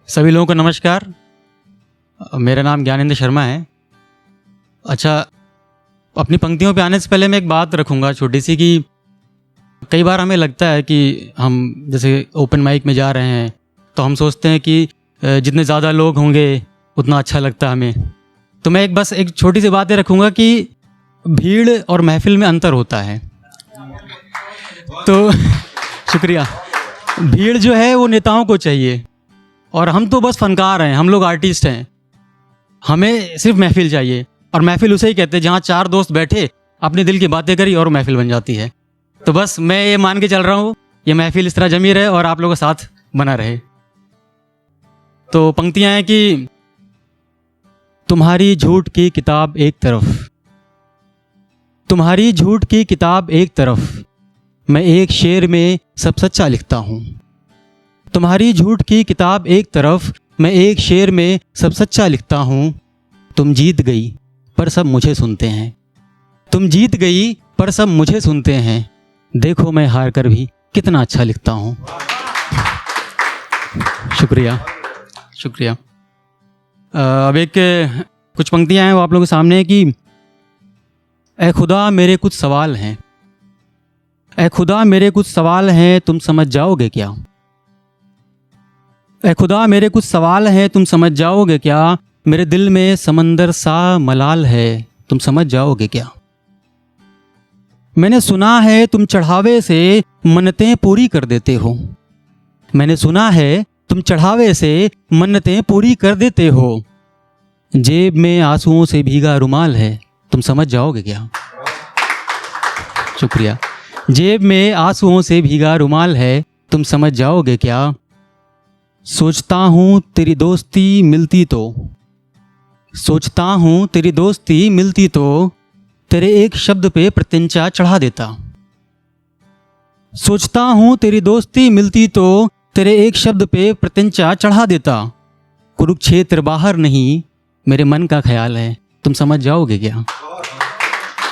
सभी लोगों को नमस्कार। मेरा नाम ज्ञानेंद्र शर्मा है। अच्छा, अपनी पंक्तियों पे आने से पहले मैं एक बात रखूँगा छोटी सी कि कई बार हमें लगता है कि हम जैसे ओपन माइक में जा रहे हैं तो हम सोचते हैं कि जितने ज़्यादा लोग होंगे उतना अच्छा लगता है हमें। तो मैं बस एक छोटी सी बात ये रखूँगा कि भीड़ और महफिल में अंतर होता है। तो शुक्रिया। भीड़ जो है वो नेताओं को चाहिए और हम तो बस फनकार हैं, हम लोग आर्टिस्ट हैं। हमें सिर्फ महफिल चाहिए और महफिल उसे ही कहते हैं जहाँ चार दोस्त बैठे अपने दिल की बातें करी और महफिल बन जाती है। तो बस मैं ये मान के चल रहा हूँ ये महफिल इस तरह जमी रहे और आप लोगों का साथ बना रहे। तो पंक्तियाँ हैं कि तुम्हारी झूठ की किताब एक तरफ, तुम्हारी झूठ की किताब एक तरफ, मैं एक शेर में सब सच्चा लिखता हूँ। तुम्हारी झूठ की किताब एक तरफ, मैं एक शेर में सब सच्चा लिखता हूँ। तुम जीत गई पर सब मुझे सुनते हैं, तुम जीत गई पर सब मुझे सुनते हैं। देखो मैं हार कर भी कितना अच्छा लिखता हूँ। शुक्रिया शुक्रिया। अब एक कुछ पंक्तियाँ हैं वो आप लोगों के सामने है कि ए खुदा मेरे कुछ सवाल हैं, ए खुदा मेरे कुछ सवाल हैं, तुम समझ जाओगे क्या? ए खुदा मेरे कुछ सवाल हैं, तुम समझ जाओगे क्या? मेरे दिल में समंदर सा मलाल है, तुम समझ जाओगे क्या? मैंने सुना है तुम चढ़ावे से मन्नतें पूरी कर देते हो, मैंने सुना है तुम चढ़ावे से मन्नतें पूरी कर देते हो। जेब में आंसुओं से भीगा रुमाल है, तुम समझ जाओगे क्या? शुक्रिया। जेब में आंसुओं से भीगा रुमाल है, तुम समझ जाओगे क्या? सोचता हूँ तेरी दोस्ती मिलती तो, सोचता हूँ तेरी दोस्ती मिलती तो तेरे एक शब्द पे प्रत्यंचा चढ़ा देता। सोचता हूँ तेरी दोस्ती मिलती तो तेरे एक शब्द पे प्रत्यंचा चढ़ा देता। कुरुक्षेत्र बाहर नहीं मेरे मन का ख्याल है, तुम समझ जाओगे क्या?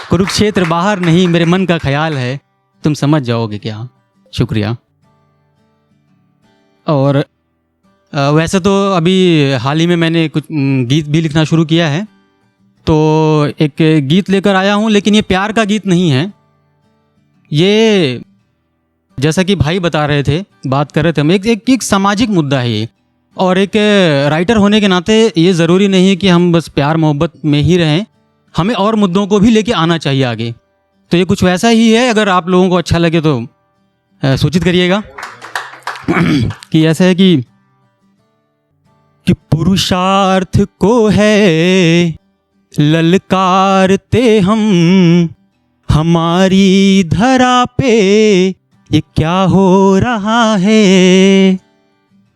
कुरुक्षेत्र बाहर नहीं मेरे मन का ख्याल है, तुम समझ जाओगे क्या? शुक्रिया। और वैसे तो अभी हाल ही में मैंने कुछ गीत भी लिखना शुरू किया है, तो एक गीत लेकर आया हूँ, लेकिन ये प्यार का गीत नहीं है। ये जैसा कि भाई बता रहे थे, बात कर रहे थे हम, एक सामाजिक मुद्दा है ये। और एक राइटर होने के नाते ये ज़रूरी नहीं है कि हम बस प्यार मोहब्बत में ही रहें, हमें और मुद्दों को भी लेके आना चाहिए आगे। तो ये कुछ वैसा ही है, अगर आप लोगों को अच्छा लगे तो सूचित करिएगा। कि ऐसा है कि पुरुषार्थ को है ललकारते हम, हमारी धरा पे ये क्या हो रहा है?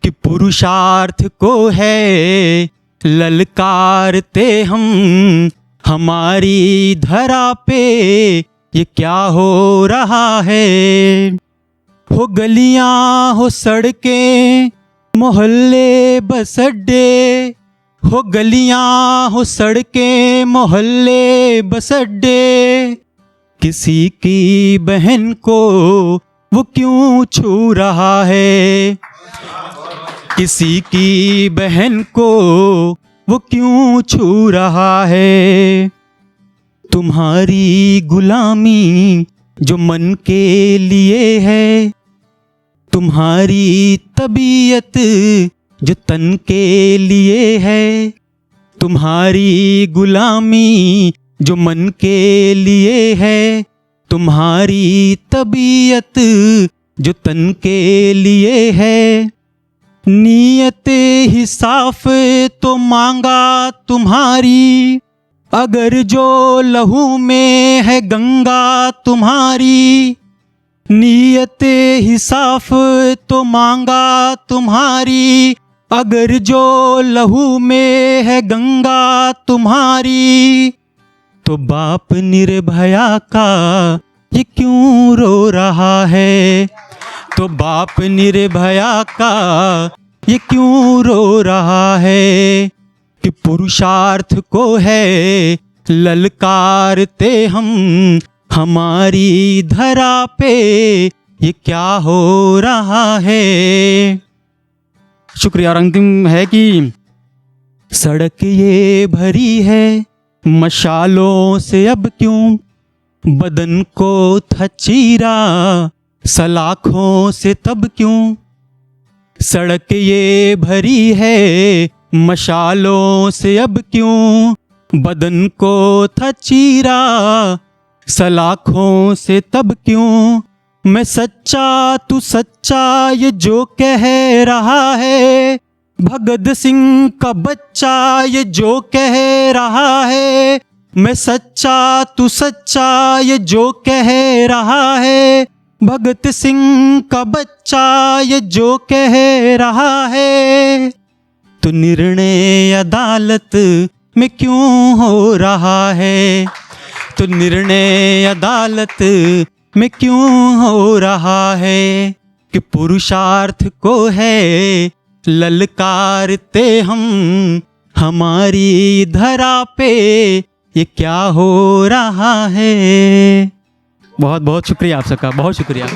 कि पुरुषार्थ को है ललकारते हम, हमारी धरा पे ये क्या हो रहा है? हो गलियां हो सड़कें मोहल्ले बस अड्डे, हो गलियां हो सड़कें मोहल्ले बस अड्डे, किसी की बहन को वो क्यों छू रहा है? किसी की बहन को वो क्यों छू रहा है? तुम्हारी गुलामी जो मन के लिए है, तुम्हारी तबीयत जो तन के लिए है, तुम्हारी गुलामी जो मन के लिए है, तुम्हारी तबीयत जो तन के लिए है। नीयत ही साफ तो मांगा तुम्हारी, अगर जो लहू में है गंगा तुम्हारी। नीयत ही साफ तो मांगा तुम्हारी, अगर जो लहू में है गंगा तुम्हारी। तो बाप निर्भया का ये क्यों रो रहा है? तो बाप निर्भया का ये क्यों रो रहा है? कि पुरुषार्थ को है ललकारते हम, हमारी धरा पे ये क्या हो रहा है? शुक्रिया। और अंतिम है कि सड़क ये भरी है मशालों से, अब क्यों बदन को था चीरा सलाखों से, तब क्यों। सड़क ये भरी है मशालों से, अब क्यों बदन को था चीरा सलाखों से, तब क्यों। मैं सच्चा तू सच्चा ये जो कह रहा है, भगत सिंह का बच्चा ये जो कह रहा है। मैं सच्चा तू सच्चा ये जो कह रहा है, भगत सिंह का बच्चा ये जो कह रहा है। तो निर्णय अदालत में क्यों हो रहा है, तो निर्णय अदालत में क्यों हो रहा है। कि पुरुषार्थ को है ललकारते हम, हमारी धरा पे ये क्या हो रहा है। बहुत बहुत शुक्रिया आप सबका, बहुत शुक्रिया।